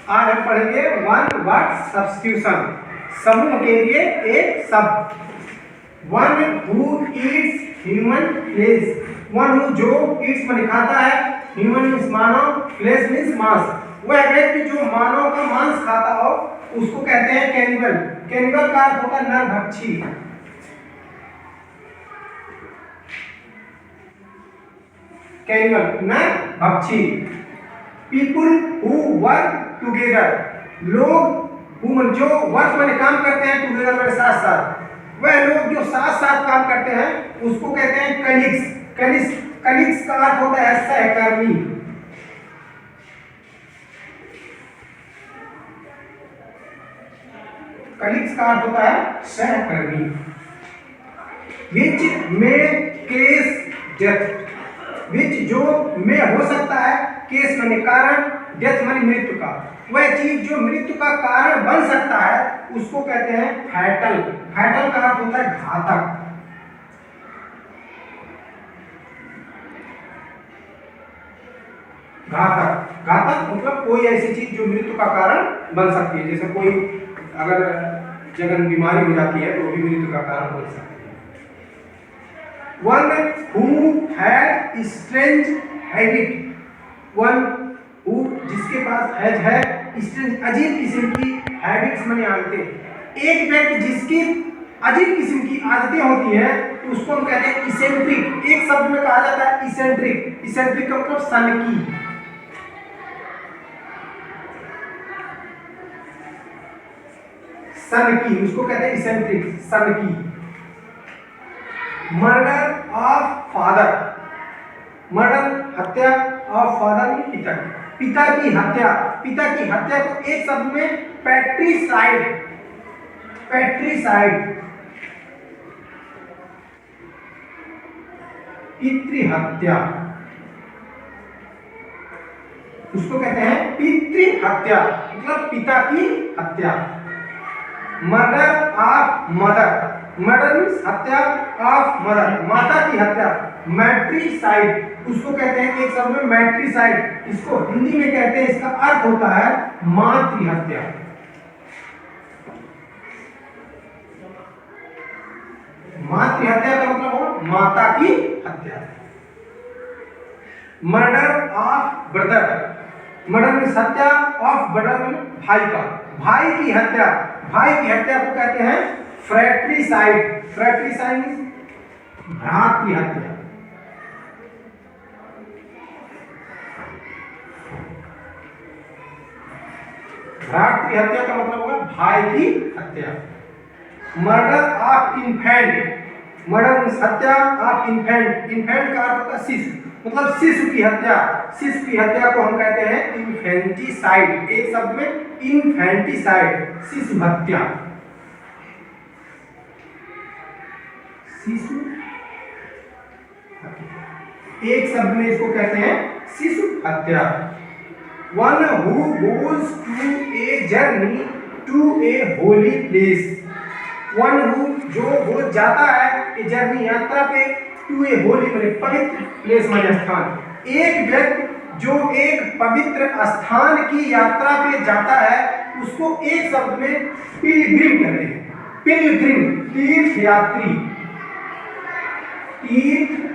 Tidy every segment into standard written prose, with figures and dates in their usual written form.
आज हम पढ़ेंगे वन वर्ड सब्स्टिट्यूशन। समूह के लिए एक शब्द। One who eats human flesh. One who जो ईट्स माने खाता है, ह्यूमन मीन्स मानव, फ्लेश मीन्स मांस। वह व्यक्ति जो मानव का मांस खाता हो उसको कहते हैं कैनिबल। कैनिबल का अर्थ होता है नरभक्षी। कैनिबल नरभक्षी। People who work together. लोग जो वर्क माने काम करते हैं, टुगेदर माने साथ साथ। वह लोग जो साथ साथ काम करते हैं उसको कहते हैं कलीग्स। कलीग्स का अर्थ होता है सहकर्मी। कलीग्स का अर्थ होता है सहकर्मी। विच में केस डेथ। विच जो में हो सकता है, केस माने कारण, डेथ माने मृत्यु का। वह चीज जो मृत्यु का कारण बन सकता है उसको कहते हैं फैटल। फैटल का अर्थ होता है घातक। घातक मतलब कोई ऐसी चीज जो मृत्यु का कारण बन सकती है। जैसे कोई अगर जगन बीमारी हो जाती है तो भी मृत्यु का कारण बन सकती है। One who had strange habit. One who जिसके पास है स्ट्रेंज अजीब किस्म की हैबिट्स माने आदतें। एक व्यक्ति जिसकी अजीब किस्म की आदतें होती हैं उसको हम कहते हैं इसेंट्रिक। एक शब्द में कहा जाता है इसेंट्रिक। इसेंट्रिक का मतलब सनकी। सनकी उसको कहते हैं इसेंट्रिक, सनकी। Murder of father. मर्डर हत्या ऑफ फादर पिता की। पिता की हत्या। पिता की हत्या को एक शब्द में पैट्रिसाइड। पैट्रिसाइड पितृहत्या उसको कहते हैं पितृहत्या, मतलब पिता की हत्या। Murder of mother. Murder means हत्या ऑफ मदर, माता की हत्या। मैट्रिसाइड उसको कहते हैं एक शब्द में मैट्रिसाइड। इसको हिंदी में कहते हैं, इसका अर्थ होता है मातृहत्या। मातृहत्या का मतलब हो माता की हत्या। Murder of brother. Murder means हत्या ऑफ ब्रदर मीन्स भाई का। भाई की हत्या। भाई की हत्या को कहते हैं फ्रैट्रिसाइड। फ्रैट्रिसाइड मीन्स भ्रातृहत्या। भ्रातृहत्या का मतलब होगा भाई की हत्या। Murder of infant. Murder means हत्या ऑफ इन्फेंट। इन्फेंट का अर्थ होता है शिशु, मतलब शिशु की हत्या। शिशु की हत्या को हम कहते हैं इन्फेंटिसाइड। एक शब्द में इन्फेंटिसाइड, शिशु हत्या। शिशु एक शब्द में इसको कहते हैं शिशु हत्या। One who goes to a journey to a holy place. One who जो वो जाता है ए जर्नी यात्रा पे, टू ए होली माने पवित्र, प्लेस माने स्थान। एक व्यक्ति जो एक पवित्र स्थान की यात्रा पे जाता है उसको एक शब्द में पिलग्रिम कहते हैं। पिलग्रिम तीर्थयात्री। तीर्थयात्री।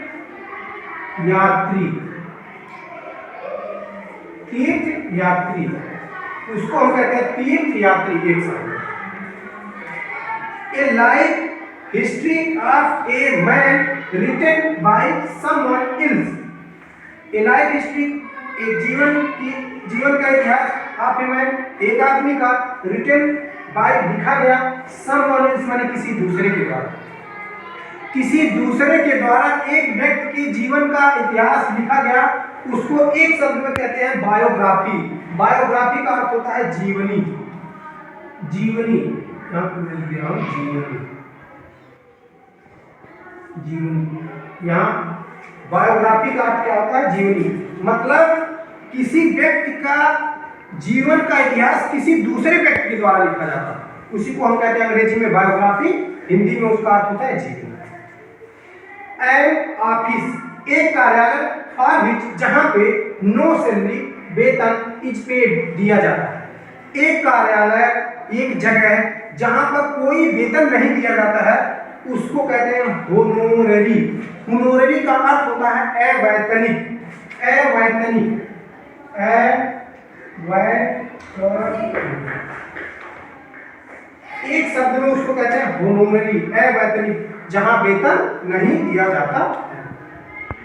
तीर्थयात्री उसको हम कहते हैं तीर्थयात्री एक शब्द। A life history of a man written by someone else. A life history एक जीवन का इतिहास ऑफ ए मैन एक आदमी का, रिटन बाय लिखा गया, समवन एल्स माने किसी दूसरे के द्वारा। किसी दूसरे के द्वारा एक व्यक्ति के जीवन का इतिहास लिखा गया उसको एक शब्द में कहते हैं बायोग्राफी। बायोग्राफी का अर्थ होता है जीवनी। जीवनी यहाँ पे लिख दिया हूं जीवनी। जीवनी यहाँ बायोग्राफी का अर्थ क्या होता है? जीवनी। मतलब किसी व्यक्ति का जीवन का इतिहास किसी दूसरे व्यक्ति के द्वारा लिखा जाता है, उसी को हम कहते हैं अंग्रेजी में बायोग्राफी, हिंदी में उसका अर्थ होता है जीवनी। एन ऑफिस एक कार्यालय फॉर विच जहां पे नो सैलरी वेतन इज पेड दिया जाता है। एक कार्यालय, एक जगह जहां पर कोई वेतन नहीं दिया जाता है उसको कहते हैं होनोररी। होनोररी का अर्थ होता है अवैतनिक। अवैतनिक, एक शब्द में उसको कहते हैं होनोररी, अवैतनिक, जहां वेतन नहीं दिया जाता